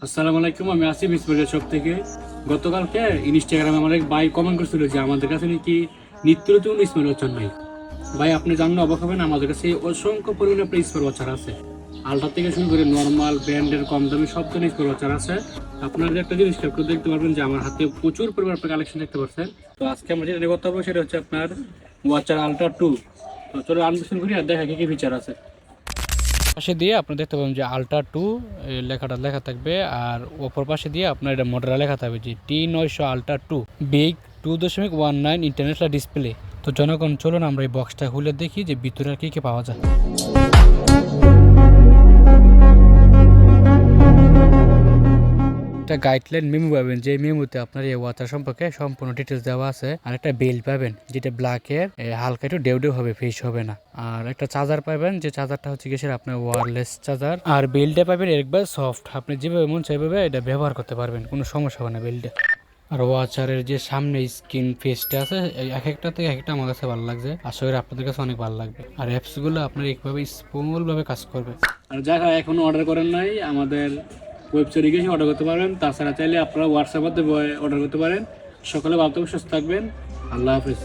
আসসালামু আলাইকুম, আমি আসিফ স্পোর্টের শপ থেকে। গতকালকে ইনস্টাগ্রামে আমার এক ভাই কমেন্ট করছিল যে আমাদের কাছে নাকি নিত্য নতুন স্মার্ট ওয়াচ নাই। ভাই আপনি জানলে অবাক হবেন, আমাদের কাছে অসংখ্য পরিমাণে আপনার স্মার্ট ওয়াচার আছে। আলট্রা থেকে শুরু করে নর্মাল ব্র্যান্ডের কম দামি সব ধরনের স্মার্ট ওয়াচার আছে। আপনারা যে একটা জিনিস খেয়াল করে দেখতে পারবেন যে আমার হাতে প্রচুর পরিমাণ আপনার কালেকশন দেখতে পাচ্ছেন। তো আজকে আমরা যেটা নিয়ে কথা বলবো সেটা হচ্ছে আপনার ওয়াচার আলট্রা 2। তো চলো আনবক্সিং করি আর দেখা কি কি ফিচার আছে। পাশে দিয়ে আপনি দেখতে পাবেন যে আলট্রা 2 লেখাটা লেখা থাকবে, আর অপর পাশে দিয়ে আপনার এটা মডেল লেখা থাকবে যে T900 ultra 2 big 2.19 international display. তো জনগণ চলুন আমরা এই বক্সটা খুলে দেখি যে ভিতরে আর কি কি পাওয়া যায়। একটা গাইডলাইন মেমো পাবেন, যে মেমোতে আপনার এই ওয়াচার সম্পর্কে সম্পূর্ণ ডিটেলস দেওয়া আছে। আর একটা বেল্ট পাবেন যেটা ব্ল্যাকের, হালকা একটু ডেউ হবে, ফেস হবে না। আর একটা চার্জার পাবেন, যে চার্জারটা হচ্ছে গিয়ে আপনার ওয়্যারলেস চার্জার। আর বেল্টে পাবেন একবার সফট, আপনি যেভাবে মন চাইভাবে এটা ব্যবহার করতে পারবেন, কোনো সমস্যা হবে না বেল্টে। আর ওয়াচারের যে সামনে স্ক্রিন ফেসটা আছে, এক একটা থেকে একটা আমার কাছে ভালো লাগছে, আশা করি আপনাদের কাছে অনেক ভালো লাগবে। আর অ্যাপসগুলো আপনার এইভাবে স্মুথ ভাবে কাজ করবে। আর যারা এখনো অর্ডার করেন নাই, আমাদের ওয়েবসাইটে গিয়ে অর্ডার করতে পারবেন। তাছাড়া চাইলে আপনারা হোয়াটসঅ্যাপে অর্ডার করতে পারেন। সকালে ভালো থাকবেন, সুস্থ থাকবেন। আল্লাহ হাফিজ।